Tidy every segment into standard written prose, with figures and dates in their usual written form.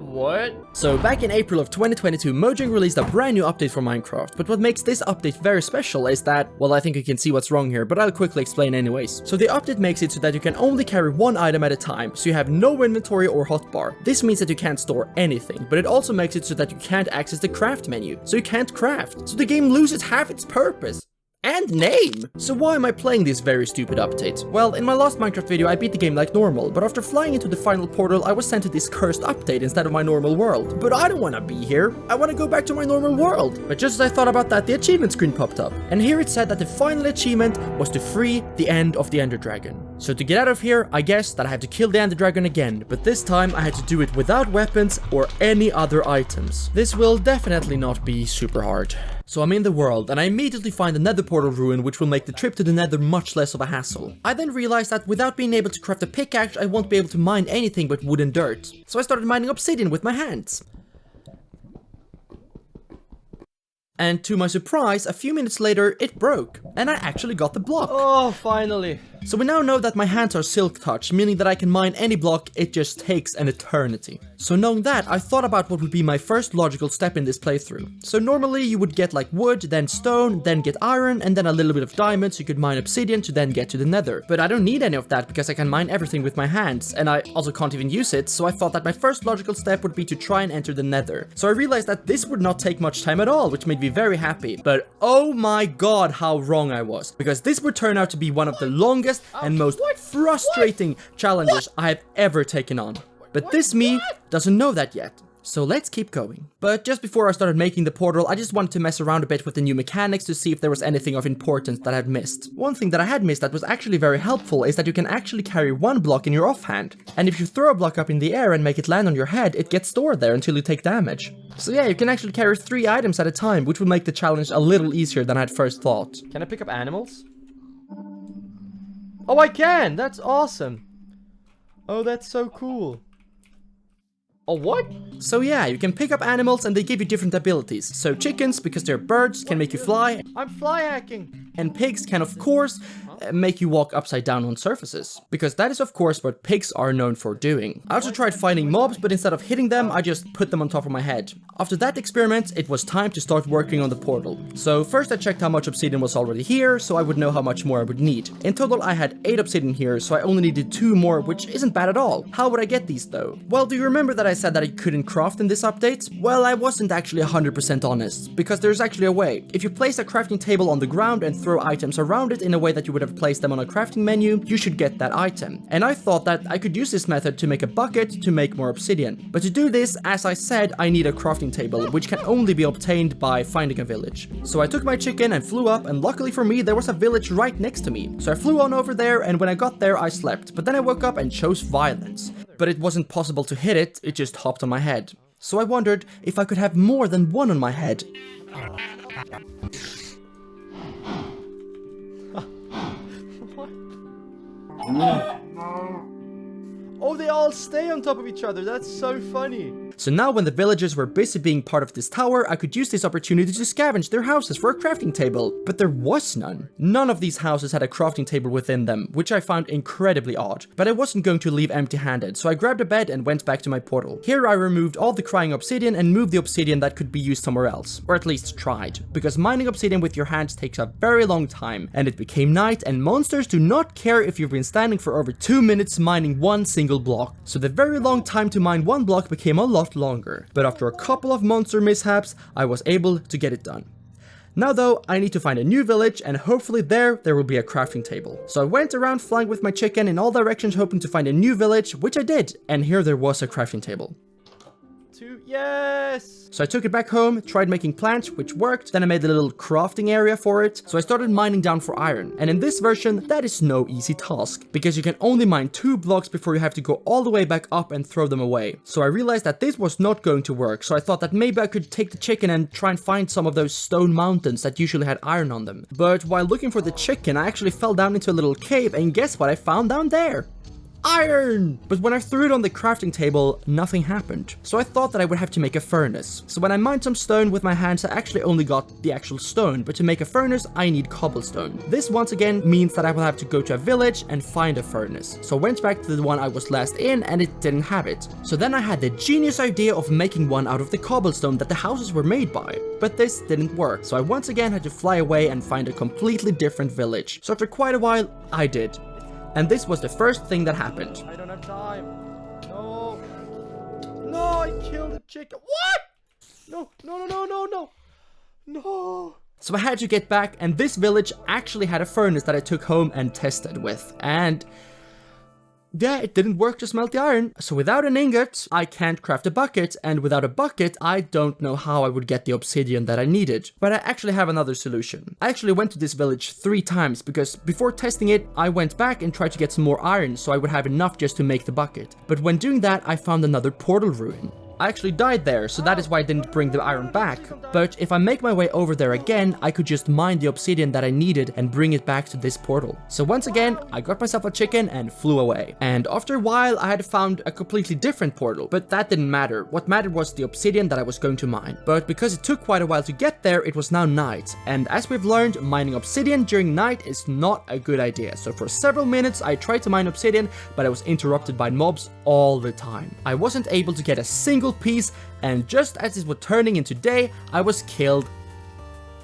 What? So back in April of 2022, Mojang released a brand new update for Minecraft, but what makes this update very special is that, well, I think you can see what's wrong here, but I'll quickly explain anyways. So the update makes it so that you can only carry one item at a time, so you have no inventory or hotbar. This means that you can't store anything, but it also makes it so that you can't access the craft menu, so you can't craft. So the game loses half its purpose. And name! So why am I playing this very stupid update? Well, in my last Minecraft video I beat the game like normal, but after flying into the final portal I was sent to this cursed update instead of my normal world. But I don't want to be here, I want to go back to my normal world. But just as I thought about that, the achievement screen popped up. And here it said that the final achievement was to free the end of the Ender Dragon. So to get out of here, I guess that I had to kill the Ender Dragon again, but this time I had to do it without weapons or any other items. This will definitely not be super hard. So I'm in the world, and I immediately find a nether portal ruin which will make the trip to the nether much less of a hassle. I then realized that without being able to craft a pickaxe, I won't be able to mine anything but wood and dirt. So I started mining obsidian with my hands. And to my surprise, a few minutes later, it broke, and I actually got the block. Oh, finally. So we now know that my hands are silk touch, meaning that I can mine any block, it just takes an eternity. So knowing that, I thought about what would be my first logical step in this playthrough. So normally you would get like wood, then stone, then get iron, and then a little bit of diamond so you could mine obsidian to then get to the nether. But I don't need any of that because I can mine everything with my hands, and I also can't even use it, so I thought that my first logical step would be to try and enter the nether. So I realized that this would not take much time at all, which made me very happy. But oh my god, how wrong I was. Because this would turn out to be one of the longest and most frustrating challenges I have ever taken on. But this me doesn't know that yet. So let's keep going. But just before I started making the portal, I just wanted to mess around a bit with the new mechanics to see if there was anything of importance that I had missed. One thing that I had missed that was actually very helpful is that you can actually carry one block in your offhand. And if you throw a block up in the air and make it land on your head, it gets stored there until you take damage. So yeah, you can actually carry 3 items at a time, which would make the challenge a little easier than I had first thought. Can I pick up animals? Oh, I can! That's awesome! Oh, that's so cool. Oh, what? So yeah, you can pick up animals and they give you different abilities. So chickens, because they're birds, can make you fly. I'm fly hacking! And pigs can, of course, make you walk upside down on surfaces. Because that is, of course, what pigs are known for doing. I also tried finding mobs, but instead of hitting them, I just put them on top of my head. After that experiment, it was time to start working on the portal. So first I checked how much obsidian was already here, so I would know how much more I would need. In total, I had 8 obsidian here, so I only needed 2 more, which isn't bad at all. How would I get these, though? Well, do you remember that I said that I couldn't craft in this update? Well, I wasn't actually 100% honest, because there's actually a way. If you place a crafting table on the ground and throw items around it in a way that you would have placed them on a crafting menu, you should get that item. And I thought that I could use this method to make a bucket to make more obsidian. But to do this, as I said, I need a crafting table, which can only be obtained by finding a village. So I took my chicken and flew up, and luckily for me, there was a village right next to me. So I flew on over there, and when I got there, I slept. But then I woke up and chose violence. But it wasn't possible to hit it, it just hopped on my head. So I wondered if I could have more than one on my head. Oh, they all stay on top of each other. That's so funny. So now when the villagers were busy being part of this tower, I could use this opportunity to scavenge their houses for a crafting table. But there was none. None of these houses had a crafting table within them, which I found incredibly odd. But I wasn't going to leave empty-handed, so I grabbed a bed and went back to my portal. Here I removed all the crying obsidian and moved the obsidian that could be used somewhere else. Or at least tried. Because mining obsidian with your hands takes a very long time. And it became night, and monsters do not care if you've been standing for over 2 minutes mining one single block. So the very long time to mine one block became a lot longer. But after a couple of monster mishaps, I was able to get it done. Now though, I need to find a new village, and hopefully there will be a crafting table. So I went around flying with my chicken in all directions hoping to find a new village, which I did, and here there was a crafting table. Yes! So I took it back home, tried making plants, which worked, then I made a little crafting area for it, so I started mining down for iron. And in this version, that is no easy task, because you can only mine 2 blocks before you have to go all the way back up and throw them away. So I realized that this was not going to work, so I thought that maybe I could take the chicken and try and find some of those stone mountains that usually had iron on them. But while looking for the chicken, I actually fell down into a little cave, and guess what I found down there? iron! But when I threw it on the crafting table, nothing happened. So I thought that I would have to make a furnace. So when I mined some stone with my hands, I actually only got the actual stone, but to make a furnace, I need cobblestone. This once again means that I will have to go to a village and find a furnace. So I went back to the one I was last in and it didn't have it. So then I had the genius idea of making one out of the cobblestone that the houses were made by. But this didn't work. So I once again had to fly away and find a completely different village. So after quite a while, I did. And this was the first thing that happened. I don't have time. No. No, I killed a chicken. What? No, no, no, no, no, no. No. So I had to get back, and this village actually had a furnace that I took home and tested with. And yeah, it didn't work to smelt the iron. So without an ingot, I can't craft a bucket, and without a bucket, I don't know how I would get the obsidian that I needed. But I actually have another solution. I actually went to this village 3 times, because before testing it, I went back and tried to get some more iron, so I would have enough just to make the bucket. But when doing that, I found another portal ruin. I actually died there, so that is why I didn't bring the iron back. But if I make my way over there again, I could just mine the obsidian that I needed and bring it back to this portal. So once again, I got myself a chicken and flew away. And after a while, I had found a completely different portal, but that didn't matter. What mattered was the obsidian that I was going to mine. But because it took quite a while to get there, it was now night. And as we've learned, mining obsidian during night is not a good idea. So for several minutes, I tried to mine obsidian, but I was interrupted by mobs all the time. I wasn't able to get a single piece, and just as it was turning into day, I was killed.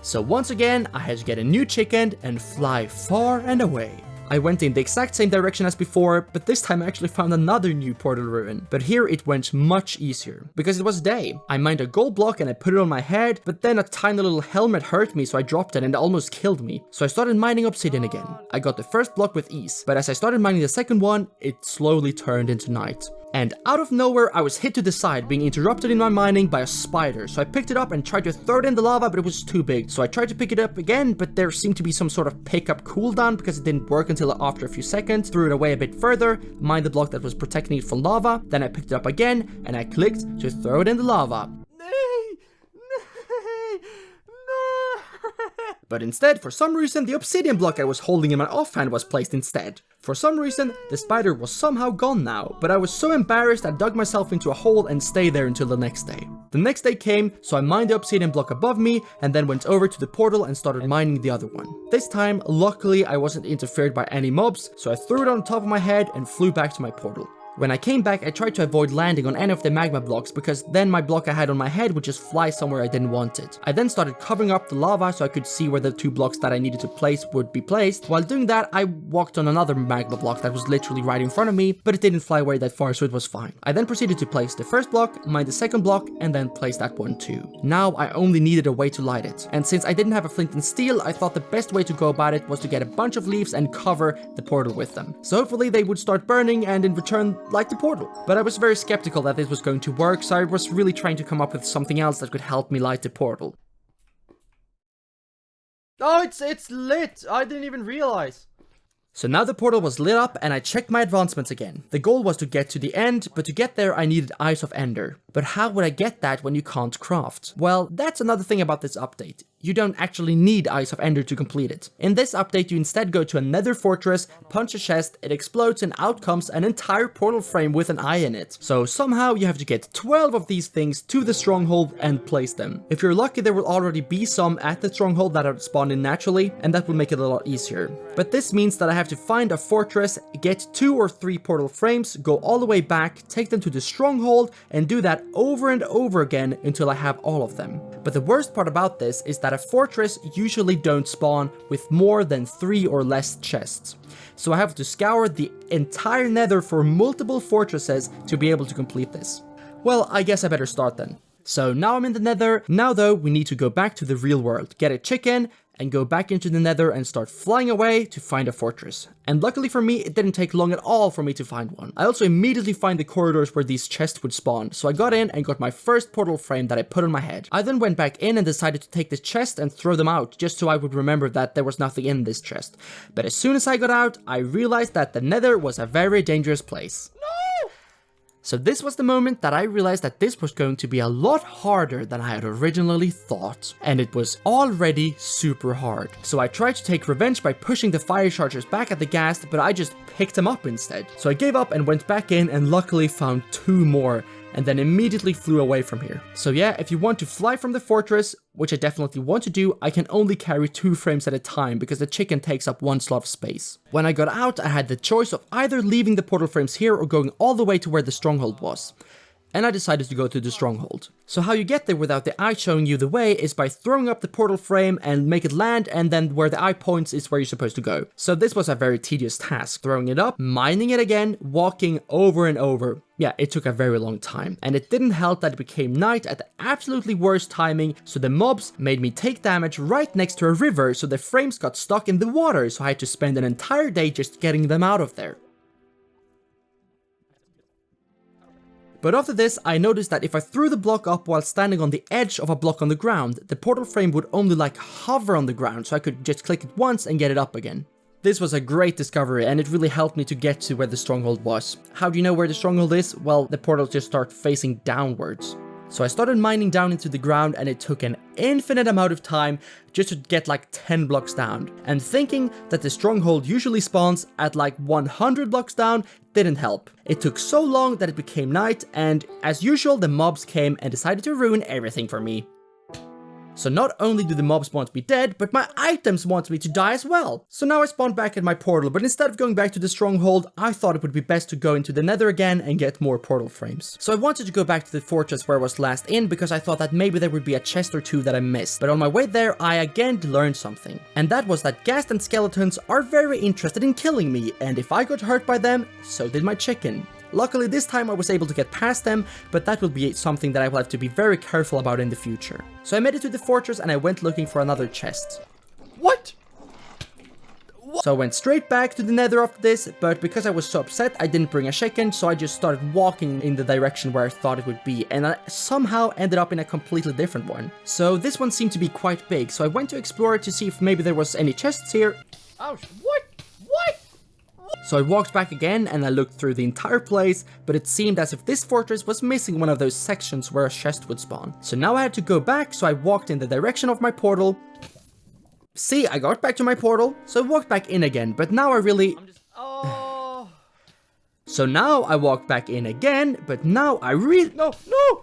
So once again, I had to get a new chicken and fly far and away. I went in the exact same direction as before, but this time I actually found another new portal ruin. But here it went much easier, because it was day. I mined a gold block and I put it on my head, but then a tiny little helmet hurt me, so I dropped it and it almost killed me. So I started mining obsidian again. I got the first block with ease, but as I started mining the second one, it slowly turned into night. And out of nowhere, I was hit to the side, being interrupted in my mining by a spider. So I picked it up and tried to throw it in the lava, but it was too big. So I tried to pick it up again, but there seemed to be some sort of pickup cooldown because it didn't work until after a few seconds. Threw it away a bit further, mined the block that was protecting it from lava. Then I picked it up again, and I clicked to throw it in the lava. But instead, for some reason, the obsidian block I was holding in my offhand was placed instead. For some reason, the spider was somehow gone now, but I was so embarrassed I dug myself into a hole and stayed there until the next day. The next day came, so I mined the obsidian block above me and then went over to the portal and started mining the other one. This time, luckily, I wasn't interfered by any mobs, so I threw it on top of my head and flew back to my portal. When I came back, I tried to avoid landing on any of the magma blocks because then my block I had on my head would just fly somewhere I didn't want it. I then started covering up the lava so I could see where the 2 blocks that I needed to place would be placed. While doing that, I walked on another magma block that was literally right in front of me, but it didn't fly away that far, so it was fine. I then proceeded to place the first block, mine the second block, and then place that one too. Now I only needed a way to light it. And since I didn't have a flint and steel, I thought the best way to go about it was to get a bunch of leaves and cover the portal with them. So hopefully they would start burning and in return light the portal. But I was very skeptical that this was going to work, so I was really trying to come up with something else that could help me light the portal. Oh, it's lit! I didn't even realize. So now the portal was lit up and I checked my advancements again. The goal was to get to the end, but to get there I needed Eyes of Ender. But how would I get that when you can't craft? Well, that's another thing about this update. You don't actually need Eyes of Ender to complete it. In this update, you instead go to a nether fortress, punch a chest, it explodes, and out comes an entire portal frame with an eye in it. So somehow you have to get 12 of these things to the stronghold and place them. If you're lucky, there will already be some at the stronghold that are spawned in naturally, and that will make it a lot easier. But this means that I have to find a fortress, get 2 or 3 portal frames, go all the way back, take them to the stronghold, and do that over and over again until I have all of them. But the worst part about this is that a fortress usually don't spawn with more than 3 or less chests. So I have to scour the entire nether for multiple fortresses to be able to complete this. Well, I guess I better start then. So now I'm in the nether. Now though, we need to go back to the real world, get a chicken, and go back into the nether and start flying away to find a fortress. And luckily for me, it didn't take long at all for me to find one. I also immediately find the corridors where these chests would spawn, so I got in and got my first portal frame that I put on my head. I then went back in and decided to take the chest and throw them out, just so I would remember that there was nothing in this chest. But as soon as I got out, I realized that the nether was a very dangerous place. So this was the moment that I realized that this was going to be a lot harder than I had originally thought. And it was already super hard. So I tried to take revenge by pushing the fire chargers back at the ghast, but I just picked them up instead. So I gave up and went back in and luckily found 2 more. And then immediately flew away from here. So yeah, if you want to fly from the fortress, which I definitely want to do, I can only carry 2 frames at a time because the chicken takes up 1 slot of space. When I got out, I had the choice of either leaving the portal frames here or going all the way to where the stronghold was. And I decided to go to the stronghold. So how you get there without the eye showing you the way is by throwing up the portal frame and make it land, and then where the eye points is where you're supposed to go. So this was a very tedious task, throwing it up, mining it again, walking over and over. Yeah, it took a very long time, and it didn't help that it became night at the absolutely worst timing, so the mobs made me take damage right next to a river, so the frames got stuck in the water, so I had to spend an entire day just getting them out of there. But after this, I noticed that if I threw the block up while standing on the edge of a block on the ground, the portal frame would only like hover on the ground, so I could just click it once and get it up again. This was a great discovery, and it really helped me to get to where the stronghold was. How do you know where the stronghold is? Well, the portals just start facing downwards. So I started mining down into the ground, and it took an infinite amount of time just to get like 10 blocks down. And thinking that the stronghold usually spawns at like 100 blocks down didn't help. It took so long that it became night, and as usual the mobs came and decided to ruin everything for me. So not only do the mobs want me dead, but my items want me to die as well. So now I spawned back at my portal, but instead of going back to the stronghold, I thought it would be best to go into the nether again and get more portal frames. So I wanted to go back to the fortress where I was last in, because I thought that maybe there would be a chest or 2 that I missed. But on my way there, I again learned something. And that was that ghast and skeletons are very interested in killing me, and if I got hurt by them, so did my chicken. Luckily this time I was able to get past them, but that will be something that I will have to be very careful about in the future. So I made it to the fortress and I went looking for another chest. What? So I went straight back to the nether after this, but because I was so upset I didn't bring a chicken, so I just started walking in the direction where I thought it would be, and I somehow ended up in a completely different one. So this one seemed to be quite big, so I went to explore it to see if maybe there was any chests here. Ouch, what? What? So I walked back again and I looked through the entire place, but it seemed as if this fortress was missing one of those sections where a chest would spawn. So now I had to go back, so I walked in the direction of my portal. See, I got back to my portal, so I walked back in again, but now I really... Oh. So now I walked back in again, but now I really... No, no!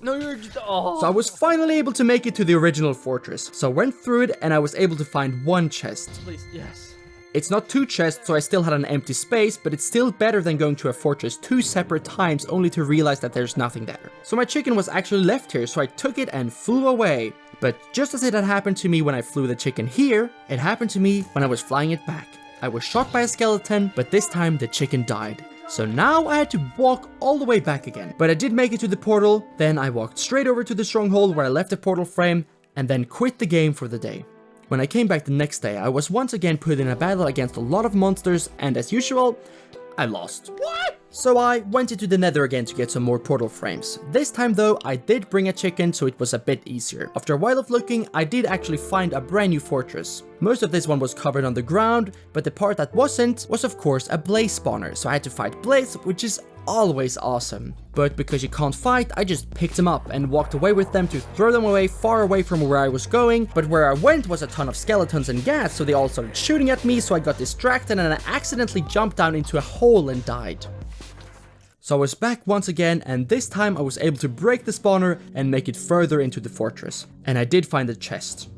No, you're just... Oh. So I was finally able to make it to the original fortress. So I went through it and I was able to find 1 chest. Please, yes. It's not 2 chests, so I still had an empty space, but it's still better than going to a fortress 2 separate times only to realize that there's nothing there. So my chicken was actually left here, so I took it and flew away. But just as it had happened to me when I flew the chicken here, it happened to me when I was flying it back. I was shot by a skeleton, but this time the chicken died. So now I had to walk all the way back again. But I did make it to the portal, then I walked straight over to the stronghold where I left the portal frame, and then quit the game for the day. When I came back the next day, I was once again put in a battle against a lot of monsters, and as usual, I lost. What? So I went into the nether again to get some more portal frames. This time though, I did bring a chicken, so it was a bit easier. After a while of looking, I did actually find a brand new fortress. Most of this one was covered on the ground, but the part that wasn't was of course a blaze spawner, so I had to fight blaze, which is always awesome. But because you can't fight, I just picked them up and walked away with them to throw them away far away from where I was going. But where I went was a ton of skeletons and ghast, so they all started shooting at me, so I got distracted and I accidentally jumped down into a hole and died. So I was back once again, and this time I was able to break the spawner and make it further into the fortress. And I did find a chest.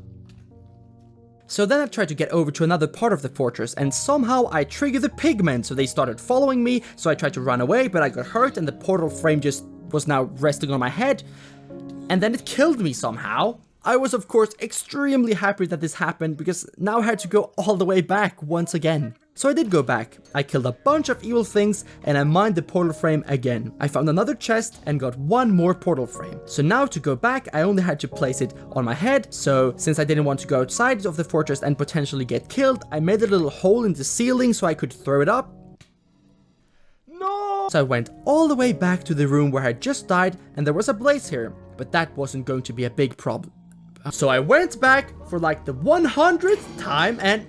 So then I tried to get over to another part of the fortress, and somehow I triggered the pigmen, so they started following me, so I tried to run away, but I got hurt and the portal frame just was now resting on my head, and then it killed me somehow. I was of course extremely happy that this happened, because now I had to go all the way back once again. So I did go back, I killed a bunch of evil things, and I mined the portal frame again. I found another chest and got 1 more portal frame. So now to go back, I only had to place it on my head, so since I didn't want to go outside of the fortress and potentially get killed, I made a little hole in the ceiling so I could throw it up. No! So I went all the way back to the room where I just died, and there was a blaze here, but that wasn't going to be a big problem. So I went back for like the 100th time and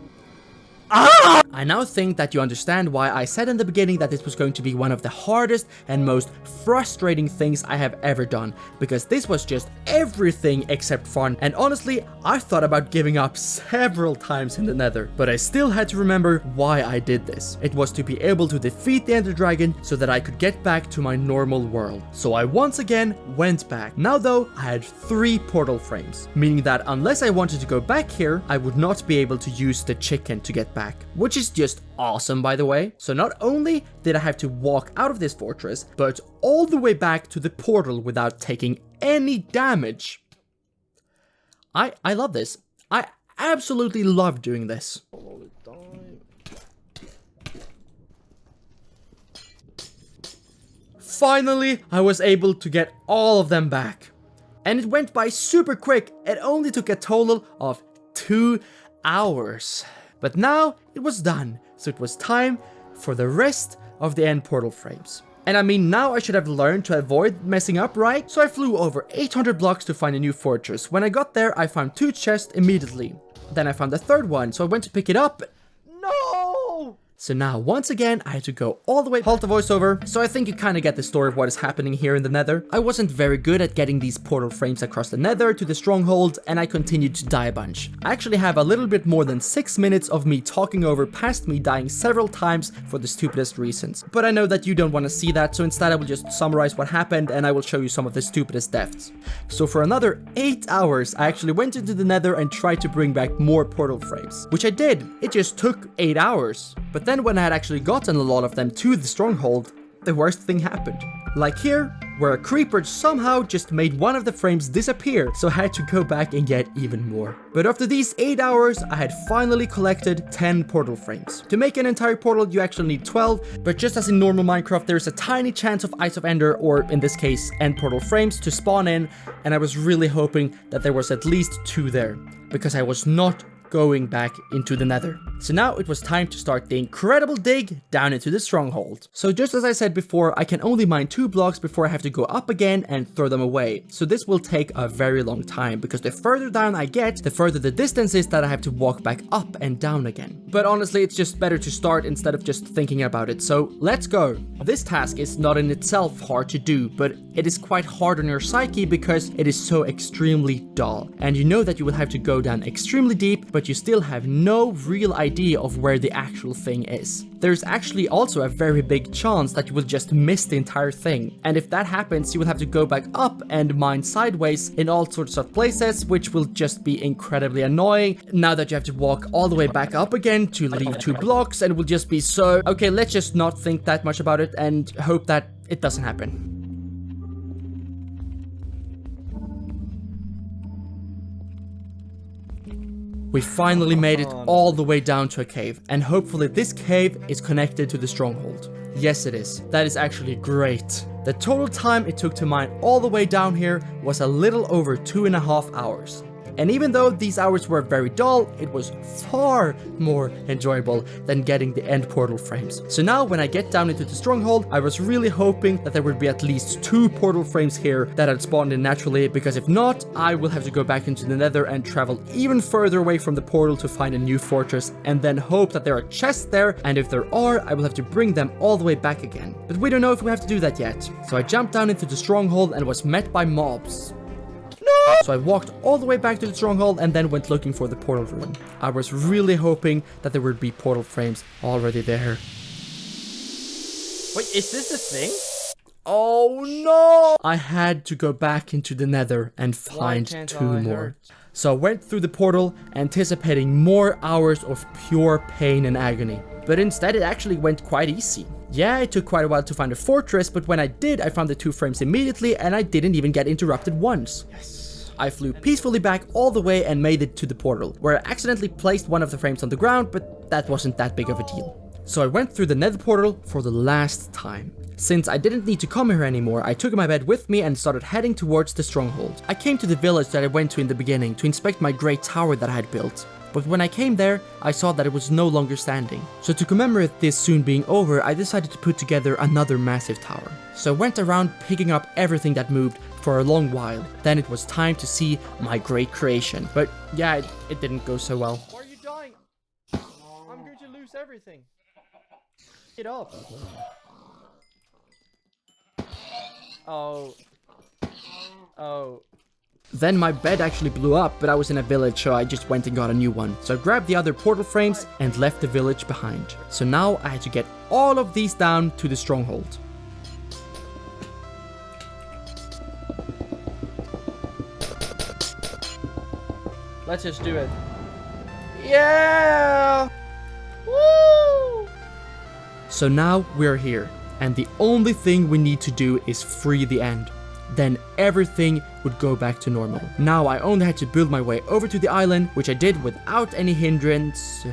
I now think that you understand why I said in the beginning that this was going to be one of the hardest and most frustrating things I have ever done, because this was just everything except fun, and honestly, I thought about giving up several times in the nether, but I still had to remember why I did this. It was to be able to defeat the Ender Dragon so that I could get back to my normal world. So I once again went back. Now though, I had 3 portal frames, meaning that unless I wanted to go back here, I would not be able to use the chicken to get back, which is just awesome, by the way. So not only did I have to walk out of this fortress, but all the way back to the portal without taking any damage. I love this. I absolutely love doing this. Finally, I was able to get all of them back. And it went by super quick. It only took a total of 2 hours. But now it was done. So it was time for the rest of the end portal frames. And I mean, now I should have learned to avoid messing up, right? So I flew over 800 blocks to find a new fortress. When I got there, I found 2 chests immediately. Then I found the 3rd one, so I went to pick it up. No! So now, once again, I had to go all the way. Halt the voiceover. So I think you kind of get the story of what is happening here in the nether. I wasn't very good at getting these portal frames across the nether to the stronghold, and I continued to die a bunch. I actually have a little bit more than 6 minutes of me talking over past me dying several times for the stupidest reasons. But I know that you don't want to see that, so instead I will just summarize what happened and I will show you some of the stupidest deaths. So for another 8 hours, I actually went into the nether and tried to bring back more portal frames, which I did. It just took 8 hours. But then when I had actually gotten a lot of them to the stronghold, the worst thing happened. Like here, where a creeper somehow just made one of the frames disappear, so I had to go back and get even more. But after these 8 hours, I had finally collected 10 portal frames. To make an entire portal, you actually need 12, but just as in normal Minecraft, there's a tiny chance of Eyes of Ender, or in this case, end portal frames, to spawn in, and I was really hoping that there was at least 2 there, because I was not going back into the nether. So now it was time to start the incredible dig down into the stronghold. So just as I said before, I can only mine 2 blocks before I have to go up again and throw them away. So this will take a very long time, because the further down I get, the further the distance is that I have to walk back up and down again. But honestly, it's just better to start instead of just thinking about it. So let's go. This task is not in itself hard to do, but it is quite hard on your psyche because it is so extremely dull. And you know that you will have to go down extremely deep, but you still have no real idea of where the actual thing is. There's actually also a very big chance that you will just miss the entire thing. And if that happens, you will have to go back up and mine sideways in all sorts of places, which will just be incredibly annoying. Now that you have to walk all the way back up again to leave 2 blocks, and it will just be so... Okay, let's just not think that much about it and hope that it doesn't happen. We finally made it all the way down to a cave, and hopefully this cave is connected to the stronghold. Yes, it is. That is actually great. The total time it took to mine all the way down here was a little over 2.5 hours. And even though these hours were very dull, it was far more enjoyable than getting the end portal frames. So now when I get down into the stronghold, I was really hoping that there would be at least 2 portal frames here that had spawned in naturally, because if not, I will have to go back into the nether and travel even further away from the portal to find a new fortress, and then hope that there are chests there, and if there are, I will have to bring them all the way back again. But we don't know if we have to do that yet. So I jumped down into the stronghold and was met by mobs. So I walked all the way back to the stronghold and then went looking for the portal room. I was really hoping that there would be portal frames already there. Wait, is this the thing? Oh no! I had to go back into the nether and find 2 more. So I went through the portal, anticipating more hours of pure pain and agony. But instead it actually went quite easy. Yeah, it took quite a while to find a fortress, but when I did, I found the 2 frames immediately and I didn't even get interrupted once. Yes. I flew peacefully back all the way and made it to the portal, where I accidentally placed one of the frames on the ground, but that wasn't that big of a deal. So I went through the nether portal for the last time. Since I didn't need to come here anymore, I took my bed with me and started heading towards the stronghold. I came to the village that I went to in the beginning to inspect my great tower that I had built. But when I came there, I saw that it was no longer standing. So to commemorate this soon being over, I decided to put together another massive tower. So I went around picking up everything that moved for a long while. Then it was time to see my great creation. But yeah, it didn't go so well. Why are you dying? I'm going to everything. Get up. Oh. Oh. Then my bed actually blew up, but I was in a village, so I just went and got a new one. So I grabbed the other portal frames and left the village behind. So now I had to get all of these down to the stronghold. Let's just do it. Yeah! Woo! So now we're here, and the only thing we need to do is free the end. Then everything would go back to normal. Now I only had to build my way over to the island, which I did without any hindrance.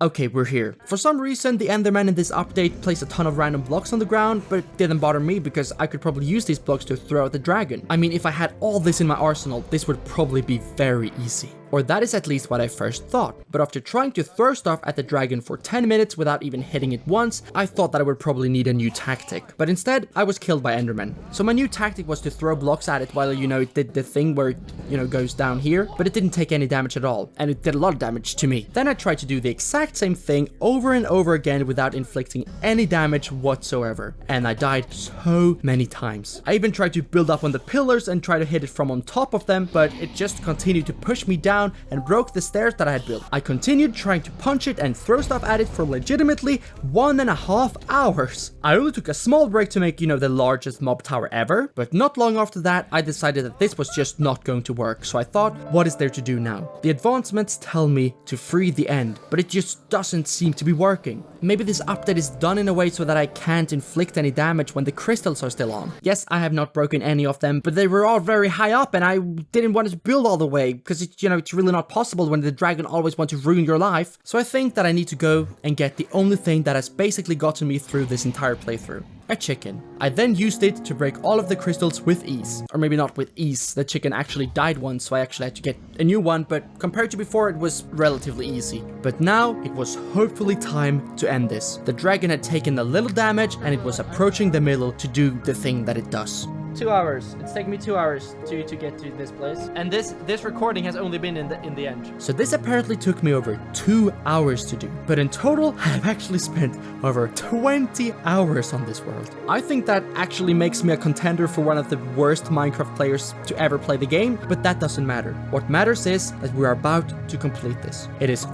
Okay, we're here. For some reason, the Enderman in this update placed a ton of random blocks on the ground, but it didn't bother me because I could probably use these blocks to throw out the dragon. I mean, if I had all this in my arsenal, this would probably be very easy. Or that is at least what I first thought. But after trying to throw stuff at the dragon for 10 minutes without even hitting it once, I thought that I would probably need a new tactic. But instead, I was killed by Endermen. So my new tactic was to throw blocks at it while, it did the thing where it, goes down here. But it didn't take any damage at all. And it did a lot of damage to me. Then I tried to do the exact same thing over and over again without inflicting any damage whatsoever. And I died so many times. I even tried to build up on the pillars and try to hit it from on top of them, but it just continued to push me down and broke the stairs that I had built. I continued trying to punch it and throw stuff at it for legitimately 1.5 hours. I only took a small break to make, the largest mob tower ever, but not long after that, I decided that this was just not going to work. So I thought, what is there to do now? The advancements tell me to free the end, but it just doesn't seem to be working. Maybe this update is done in a way so that I can't inflict any damage when the crystals are still on. Yes, I have not broken any of them, but they were all very high up and I didn't want to build all the way because it's really not possible when the dragon always wants to ruin your life. So I think that I need to go and get the only thing that has basically gotten me through this entire playthrough. A chicken. I then used it to break all of the crystals with ease. Or maybe not with ease, the chicken actually died once, so I actually had to get a new one, but compared to before, it was relatively easy. But now, it was hopefully time to end this. The dragon had taken a little damage, and it was approaching the middle to do the thing that it does. 2 hours. It's taken me 2 hours to get to this place. And this recording has only been in the end. So this apparently took me over 2 hours to do. But in total, I have actually spent over 20 hours on this world. I think that actually makes me a contender for one of the worst Minecraft players to ever play the game, but that doesn't matter. What matters is that we are about to complete this. It is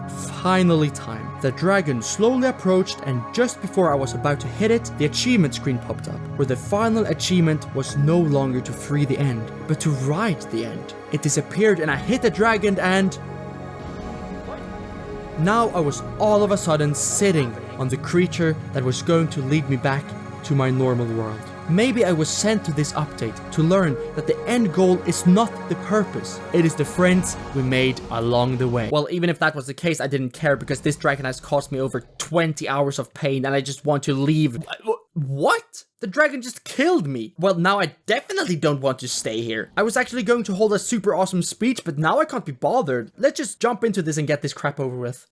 finally time. The dragon slowly approached, and just before I was about to hit it, the achievement screen popped up, where the final achievement was no longer to free the end, but to ride the end. It disappeared and I hit the dragon and... now I was all of a sudden sitting on the creature that was going to lead me back to my normal world. Maybe I was sent to this update to learn that the end goal is not the purpose. It is the friends we made along the way. Well, even if that was the case, I didn't care because this dragon has caused me over 20 hours of pain and I just want to leave. What? The dragon just killed me. Well, now I definitely don't want to stay here. I was actually going to hold a super awesome speech, but now I can't be bothered. Let's just jump into this and get this crap over with.